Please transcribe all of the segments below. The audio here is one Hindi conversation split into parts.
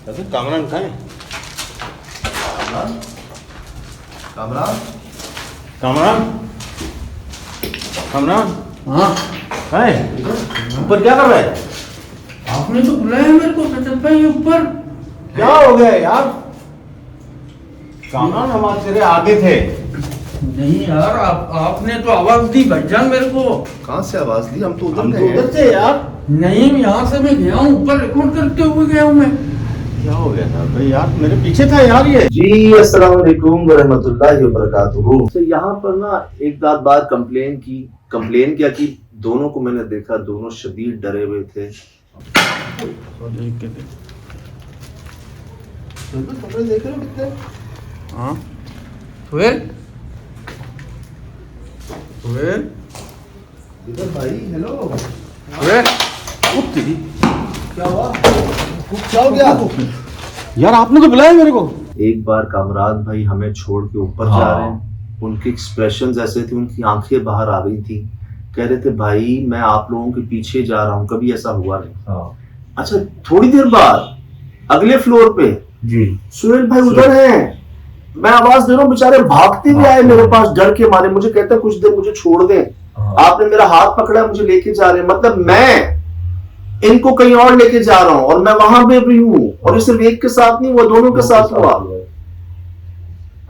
अरे कामरान कहाँ है? कामरान कामरान कामरान हाँ कहाँ है? ऊपर क्या कर रहा है? आपने तो बुलाया मेरे को रजत भाई ऊपर। क्या हो गया यार? कामरान हम आज तेरे आगे थे। नहीं यार आपने तो आवाज दी भाईजान मेरे को। कहाँ से आवाज दी? हम तो हम उधर तो गए उधर हैं। थे यार। नहीं यहाँ से मैं गया हूँ ऊपर रिकॉर्ड करते हुए गया हूँ मैं। क्या हो गया था भाई यार? मेरे पीछे था यार ये। जी अस्सलाम वालेकुम वरहमतुल्लाहि वबरकातुहू। तो यहाँ पर ना एक बार कंप्लेन क्या की, दोनों को मैंने देखा, दोनों शदीद डरे हुए थे। कपड़े देख रहे हो कितने? हाँ सुहेल सुहेल इधर भाई, हेलो। सुहेल क्या हुआ? क्या हो गया? यार आपने तो बुलाया मेरे को। एक बार कामरान भाई हमें छोड़ के ऊपर जा रहे हैं। उनके एक्सप्रेशंस ऐसे थे, उनकी आंखें बाहर आ रही थी। कह रहे थे भाई मैं आप लोगों के पीछे जा रहा हूँ, कभी ऐसा हुआ नहीं। अच्छा, थोड़ी देर बाद अगले फ्लोर पे जी सुहेल भाई उधर हैं। मैं आवाज दे रहा हूँ, बेचारे भागते हुए आए मेरे पास डर के मारे। मुझे कहते हैं कुछ देर मुझे छोड़ दें। आपने मेरा हाथ पकड़ा, मुझे लेके जा रहे हैं। मतलब मैं इनको कहीं और लेके जा रहा हूँ और मैं वहां पे भी हूँ। और ये सिर्फ एक के साथ नहीं हुआ, दोनों के साथ हुआ।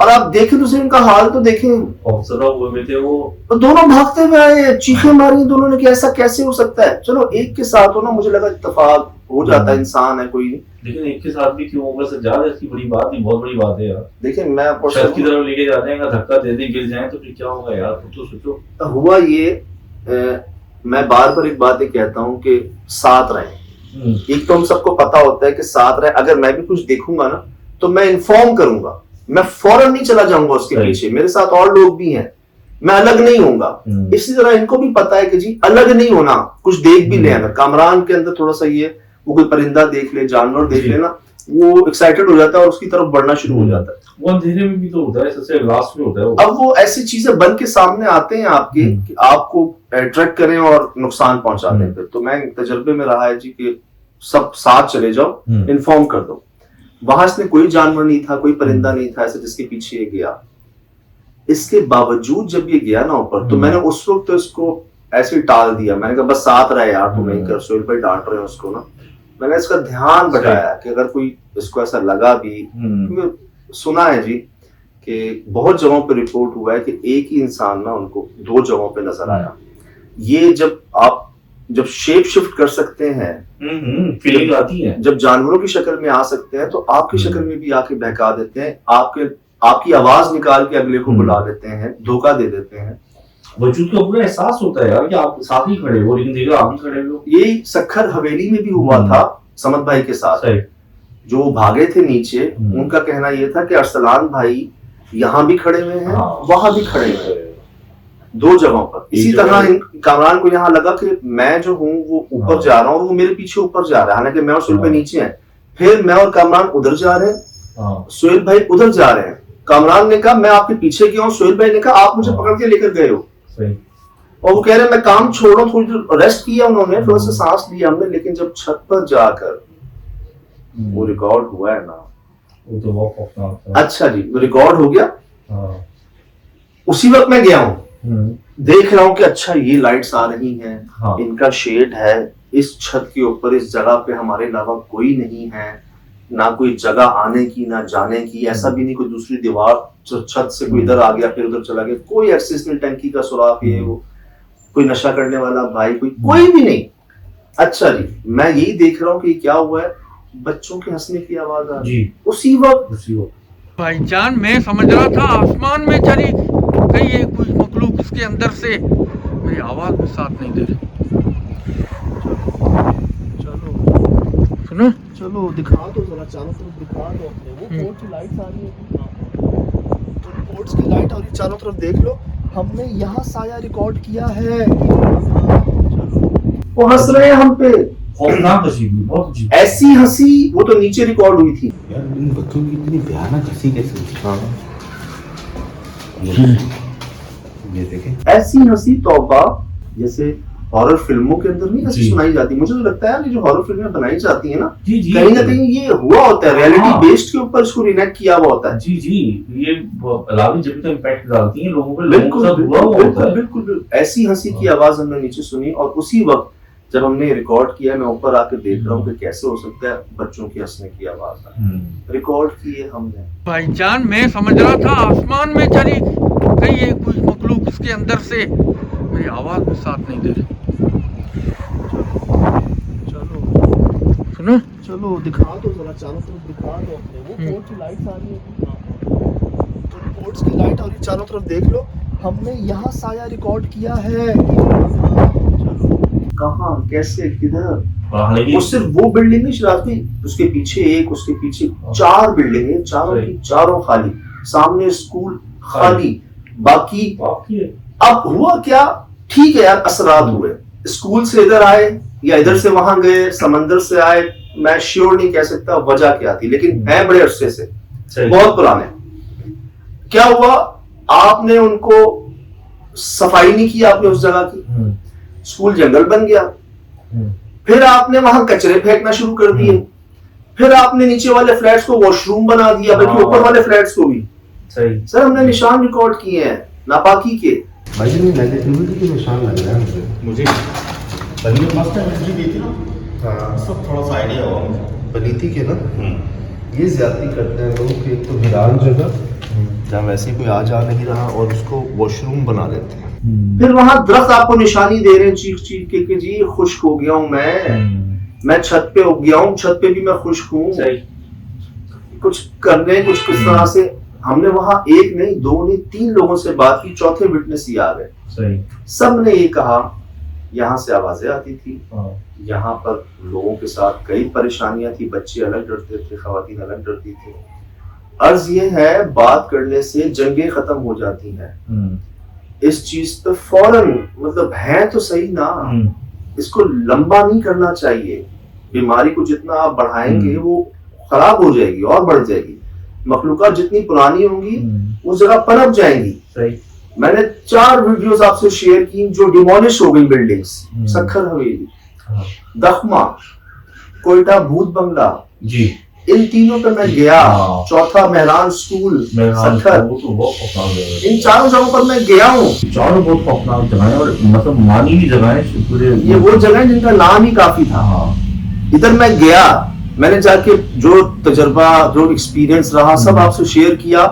और आप देखें तो इनका हाल तो देखें। तो दोनों भागते हुए आए, चीखें मारी दोनों ने कि ऐसा कैसे हो सकता है। चलो एक के साथ हो ना, मुझे लगा इत्तेफाक हो जाता है, इंसान है कोई। लेकिन एक के साथ भी क्यों होगा सर? ज्यादा इसकी बड़ी बात नहीं, बहुत बड़ी बात है यार। देखिए मैं छत की तरफ लेके जाते हैं, धक्का दे दे गिर जाए तो फिर क्या होगा यार? तो सोचो। हुआ ये, मैं बार बार एक बात ही कहता हूँ कि साथ रहें। एक तो हम सबको पता होता है कि साथ रहे। अगर मैं भी कुछ देखूंगा ना तो मैं इन्फॉर्म करूंगा, मैं फौरन नहीं चला जाऊंगा उसके पीछे। मेरे साथ और लोग भी हैं, मैं अलग नहीं होऊंगा। इसी तरह इनको भी पता है कि जी अलग नहीं होना, कुछ देख भी ले। अगर कामरान के अंदर थोड़ा सा ये, वो कोई परिंदा देख ले, जानवर देख ले ना, वो एक्साइटेड हो जाता है और उसकी तरफ बढ़ना शुरू हो जाता है। वो अंधेरे में भी तो होता है, सबसे लास्ट में होता है वो। अब वो ऐसी चीजें बन के सामने आते हैं आपके कि आपको अट्रैक्ट करें और नुकसान पहुंचा दें। फिर तो मैं तजर्बे में रहा है जी कि सब साथ चले जाओ, इन्फॉर्म कर दो। वहां इसने कोई जानवर नहीं था, कोई परिंदा नहीं था ऐसे जिसके पीछे ये गया। इसके बावजूद जब ये गया ना ऊपर, तो मैंने उस वक्त तो इसको ऐसे टाल दिया। मैंने कहा बस साथ रहे यार, तुम नहीं कर। सोहेल भाई डांट रहे हो उसको ना। मैंने इसका ध्यान बढ़ाया कि अगर कोई इसको ऐसा लगा भी, क्योंकि सुना है जी कि बहुत जगहों पे रिपोर्ट हुआ है कि एक ही इंसान ना उनको दो जगहों पे नजर आया। ये जब शेप शिफ्ट कर सकते हैं, फीलिंग आती है, जब जानवरों की शक्ल में आ सकते हैं, तो आपकी शक्ल में भी आके बहका देते हैं। आपकी आवाज निकाल के अगले को बुला देते हैं, धोखा दे देते हैं। वजूद का पूरा एहसास होता है यार कि आप साथ ही खड़े हो, लेकिन देखो आप ही खड़े हो। यही सखर हवेली में भी हुआ था समद भाई के साथ। जो भागे थे नीचे, उनका कहना यह था कि अरसलान भाई यहाँ भी खड़े हुए हैं, वहां भी खड़े हुए हैं, दो जगहों पर। इसी तरह कामरान को यहाँ लगा कि मैं जो हूँ वो ऊपर जा रहा हूँ और वो मेरे पीछे ऊपर जा रहा है, हालांकि मैं और सुहेल भाई नीचे हैं। फिर मैं और कामरान उधर जा रहे हैं, सुहेल भाई उधर जा रहे हैं। कामरान ने कहा मैं आपके पीछे गया हूँ, सुहेल भाई ने कहा आप मुझे पकड़ के लेकर गए हो। और वो कह रहे हैं मैं काम छोड़ रहा हूँ, थोड़ी देर रेस्ट किया उन्होंने, थोड़ा सा सांस लिया हमने। लेकिन जब छत पर जाकर वो रिकॉर्ड हुआ है ना, वो तो बहुत अच्छा जी, वो रिकॉर्ड हो गया। उसी वक्त मैं गया हूँ, देख रहा हूँ कि अच्छा ये लाइट्स आ रही हैं, इनका शेड है। इस छत के ऊपर, इस जगह पे हमारे अलावा कोई नहीं है, ना कोई जगह आने की ना जाने की। ऐसा भी नहीं कोई दूसरी दीवार छत से कोई इधर आ गया फिर उधर चला गया, कोई एक्सेस नहीं, टंकी का सुराख, ये वो, कोई नशा करने वाला भाई, कोई भी नहीं। अच्छा जी, मैं यही देख रहा हूँ कि क्या हुआ है, बच्चों के हंसने की आवाज आ रही। उसी वक्त भाईजान मैं समझ रहा था आसमान में चली गई है कोई मखलूक, इसके अंदर से मेरी आवाज भी साथ नहीं दे रही। सुनो चलो दिखा दो जरा, चारों तरफ दिखा दो अपने। वो पोर्ट की लाइट आ रही है, तो पोर्ट्स की लाइट आ रही है, चारों तरफ देख लो। हमने यहाँ साया रिकॉर्ड किया है। वो हंस रहे हैं हम पे, बहुत अजीब। ऐसी हंसी वो तो नीचे रिकॉर्ड हुई थी यार। इन बच्चों की इतनी भयानक हंसी कैसे हुई? ये देखें, ऐसी हंसी तौबा, जैसे हॉरर फिल्मों के अंदर नहीं ऐसी जी। सुनाई जाती। मुझे तो लगता है ये जो हॉरर फिल्में बनाई जाती है ना, जी जी कहीं ना कहीं ये हुआ होता है, रियलिटी हाँ। बेस्ड के ऊपर इसको रिनेक्ट किया हुआ होता है। जी जी, ये रावी जब तो इम्पैक्ट डालती है लोगों पे, लोगों के बिल्कुल साथ हुआ हुआ होता है। बिल्कुल बिल्कुल ऐसी हंसी की आवाज हमने नीचे सुनी, और उसी वक्त जब हमने रिकॉर्ड किया, मैं ऊपर आके देख रहा हूँ कि कैसे हो सकता है बच्चों की हंसने की आवाज आए। रिकॉर्ड किए हमने। भाईजान मैं समझ रहा था आसमान में चली कहीं ये कोई मखलूक इसके अंदर से मेरी आवाज भी साथ नहीं दे रही। चलो सुनो चलो दिखा दो जरा, चारों तरफ दिखा दो अपने। वो कोर्ट की लाइट्स आ रही है, तो कोर्ट्स की लाइट आ रही है, चारों तरफ देख लो। हमने यहाँ साया रिकॉर्ड किया है। कहाँ, कैसे, किधर? हालांकि वो सिर्फ वो बिल्डिंग नहीं शराब की, उसके पीछे एक, उसके पीछे 4 बिल्डिंगें, चारों की चारों खाली, सामने स्कूल खाली, बाकी बाकी अब हुआ क्या? ठीक है यार, असरात हुए, स्कूल से इधर आए या इधर से वहां गए, समंदर से आए, मैं श्योर नहीं कह सकता वजह क्या थी, लेकिन है बड़े अरसे से, सही। बहुत पुराने। क्या हुआ? आपने उनको सफाई नहीं की, आपने उस जगह की, स्कूल जंगल बन गया। फिर आपने वहां कचरे फेंकना शुरू कर दिए, फिर आपने नीचे वाले फ्लैट्स को वॉशरूम बना दिया, बल्कि ऊपर वाले फ्लैट्स को भी। सही। सर हमने निशान रिकॉर्ड किए हैं नापाकी के। भाई जी नेगेटिविटी के निशान लग रहे हैं मुझे। बनी मस्त एनर्जी दी थी ना, हाँ, सब थोड़ा सा आइडिया हुआ मुझे। बनीती के ना ये ज्यादती करते हैं लोग कि एक तो वीरान जगह जहाँ वैसे कोई आ जा नहीं रहा और उसको वॉशरूम बना देते हैं। फिर वहां दरख्त आपको निशानी दे रहे हैं चीख चीख के कि जी खुश्क हो गया हूं मैं छत पे उग गया हूं, छत पे भी मैं खुश्क हूं। सही। कुछ करने कुछ किस तरह से। हमने वहां एक नहीं, 2 नहीं, 3 लोगों से बात की, चौथे विटनेस ये आ गए। सही। सब ने ये कहा यहाँ से आवाजें आती थी, हाँ। यहाँ पर लोगों के साथ कई परेशानियां थी, बच्चे अलग डरते थे, खवातीन अलग डरती थी। अर्ज ये है, बात करने से जंगें खत्म हो जाती हैं। इस चीज पे फौरन, मतलब है तो सही ना, इसको लंबा नहीं करना चाहिए। बीमारी को जितना आप बढ़ाएंगे वो खराब हो जाएगी और बढ़ जाएगी। मखलूकात जितनी पुरानी होंगी उस जगह पनप जाएंगी। सही। मैंने 4 वीडियोस आपसे शेयर की जो डिमोलिश हो गई बिल्डिंग्स, सखर हवेली, दखमा, कोयटा भूत बंगला, जी। इन तीनों पे मैं गया। हाँ। चौथा मेहरान स्कूल, सखर, वो तो बहुत खौफनाक जगह है। इन चारों जगहों पर मैं गया हूँ। चारों बहुत खौफनाक जगह है, और मतलब मानी हुई जगह है पूरे। ये वो जगह है जिनका नाम ही काफी था। हाँ। इधर मैं गया, मैंने जाके जो तजर्बा, जो एक्सपीरियंस रहा, सब आपसे शेयर किया।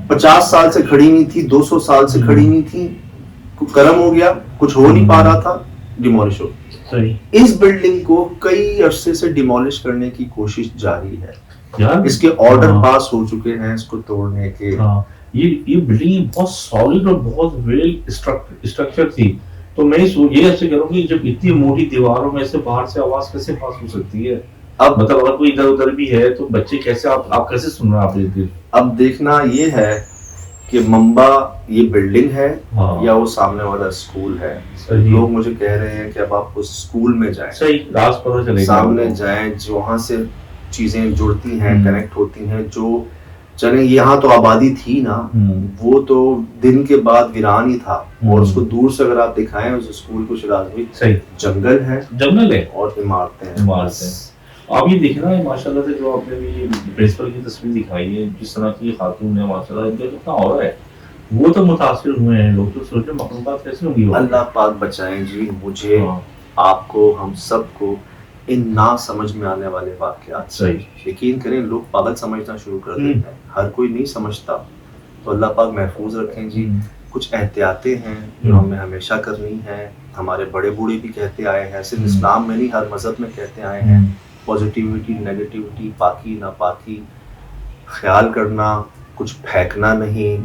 50 साल से खड़ी नहीं थी, 200 साल से खड़ी नहीं थी, कुछ कर्म हो गया, कुछ हो नहीं पा रहा था, डिमोलिश हो। सही। इस बिल्डिंग को कई अरसे से डिमोलिश करने की कोशिश जारी है। यार इसके ऑर्डर पास हो चुके हैं इसको तोड़ने के। हाँ, ये बिल्डिंग बहुत सॉलिड और बहुत वेल स्ट्रक्चर थी। तो मैं ये ऐसे कह रहा हूँ कि जब इतनी मोटी दीवारों में से बाहर से आवाज कैसे पास हो सकती है? अब मतलब अगर कोई इधर उधर भी है तो बच्चे कैसे, आप कैसे सुन रहे हैं? आप अब देखना ये है कि मंबा ये बिल्डिंग है, हाँ। या वो सामने वाला स्कूल है। सही। लोग मुझे कह रहे हैं कि अब आप उस स्कूल में जाएं, सही, राज पता चलेगा, सामने जाएं, जो वहां से चीजें जुड़ती हैं, कनेक्ट होती हैं। जो चले यहाँ तो आबादी थी ना, वो तो दिन के बाद वीरान ही था, और उसको दूर से अगर आप दिखाएं उस स्कूल को शिराजवी, सही, जंगल है, जंगल है और इमारतें हैं। आप ये देखना है माशाल्लाह से, जो आपने भी प्रिंसिपल की तस्वीर दिखाई है, जिस तरह की खातून है माशाल्लाह, इनका कितना हो रहा है, वो तो मुतासिर हुए हैं लोग। तो सोचो मखलूकात कैसे होंगी। अल्लाह पाक बचाएं जी मुझे, आपको, हम सबको इन ना समझ में आने वाले वाकयात। सही। यकीन करें, लोग पागल समझना शुरू कर देते हैं, हर कोई नहीं समझता। तो अल्लाह पाक महफूज रखें जी। कुछ एहतियातें हैं जो हमें हमेशा करनी है, हमारे बड़े बूढ़े भी कहते आए हैं, सिर्फ इस्लाम में नहीं हर मजहब में कहते आए हैं। पॉजिटिविटी, नेगेटिविटी, पाकी नापाकी, ख्याल करना, कुछ फेंकना नहीं,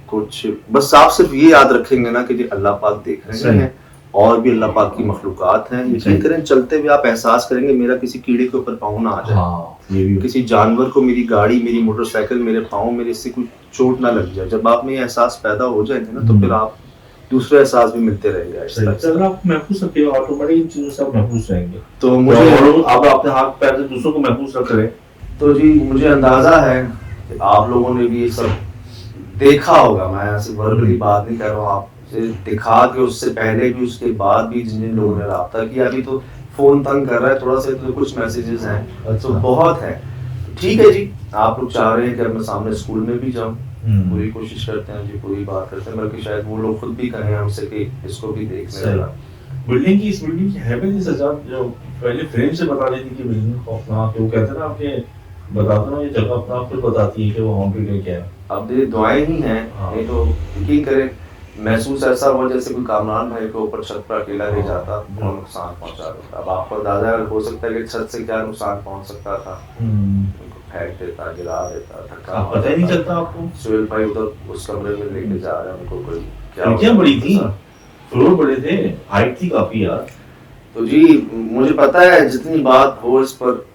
कुछ बस आप सिर्फ ये याद रखेंगे ना कि जी अल्लाह पाक देख रहे हैं, और भी अल्लाह पाक की मखलूकात हैं। यकीन करें, चलते हुए आप एहसास करेंगे मेरा किसी कीड़े के ऊपर पाँव ना आ जाए। हाँ, ये भी किसी जानवर को, मेरी गाड़ी, मेरी मोटरसाइकिल, मेरे पाँव, मेरे इससे कोई चोट ना लग जाए। जब आप में ये एहसास पैदा हो जाएंगे ना, तो फिर आप दूसरे एहसास भी मिलते रहेंगे। आप महफूज रखिए, ऑटोमेटिक इन चीजों से आप महफूज रहेंगे। तो मुझे आप अपने हाथ पैर से दूसरों को महफूज रख रहे हैं। तो जी मुझे अंदाजा है कि आप लोगों ने भी ये सब देखा होगा। मैं ऐसे वर्बली बात नहीं कर रहा हूँ, आप से दिखा के उससे पहले भी उसके बाद भी जिन जिन लोगों ने रब्ता किया, अभी तो फोन तंग कर रहा है थोड़ा सा, तो कुछ मैसेजेस हैं तो बहुत है। ठीक है जी, आप लोग चाह रहे हैं कि अब मैं सामने स्कूल में भी जाऊं, पूरी कोशिश करते हैं जी, पूरी बात करते हैं, बल्कि शायद वो लोग खुद भी कहें हमसे कि इसको भी देखने जरा। बिल्डिंग की, इस बिल्डिंग की हैबिट ही सजाद जो पहले फ्रेम से बता देती कि बिल्डिंग खौफनाक है, वो कहते हैं ना आपके बताते ना ये जगह अपना आप खुद बताती है कि वो हॉन्टेड है क्या है। अब ये दुआएं ही हैं, हाँ। नहीं तो यकीन करें महसूस ऐसा हुआ जैसे कोई कामरान भाई को ऊपर छत पर अकेला ले जाता और नुकसान पहुंचा देता। अब आपको अंदाजा हो सकता है कि छत से क्या नुकसान पहुंच सकता था, उनको फेंक देता, गिरा देता, धक्का पता ही नहीं चलता आपको। सुहेल भाई उधर उस कमरे में लेके जा रहे हैं, उनको कोई क्या बड़ी थी, फ्लोर बड़े थे, हाइट थी काफी यार। तो जी मुझे पता है जितनी बात हो इस पर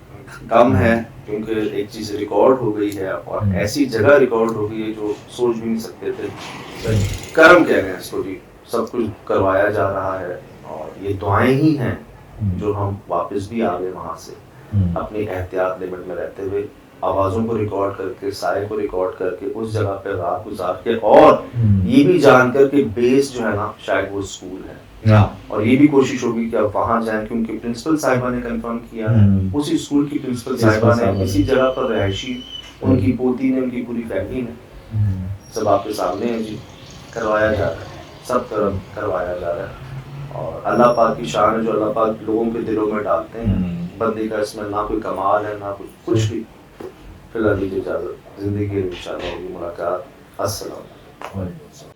कम है, क्योंकि एक चीज रिकॉर्ड हो गई है और ऐसी जगह रिकॉर्ड हो गई है जो सोच भी नहीं सकते थे। कर्म कह रहे हैं इसको जी, सब कुछ करवाया जा रहा है और ये दुआएं ही हैं जो हम वापस भी आ गए वहां से, अपनी एहतियात लिमिट में रहते हुए, आवाजों को रिकॉर्ड करके, सारे को रिकॉर्ड करके, उस जगह पे रात गुजार के, और ये भी जानकर कि बेस जो है ना शायद वो स्कूल है, और ये भी कोशिश होगी कि अब वहां जाएं, क्योंकि प्रिंसिपल साहिबा ने कंफर्म किया है, उसी स्कूल की प्रिंसिपल साहिबा ने, इसी जगह पर रहायशी, उनकी पोती ने, उनकी पूरी फैमिली ने, सब आपके सामने है जी, करवाया जा रहा है, सब कर्म करवाया जा रहा है। और अल्लाह पाक की शान है जो अल्लाह पाक लोगों के दिलों में डालते हैं, बंदे का इसमें ना कोई कमाल है ना कुछ भी। फिलहाल दीजिए इजाजत, जिंदगी में इंशाल्लाह होगी मुलाकात। अस्सलाम।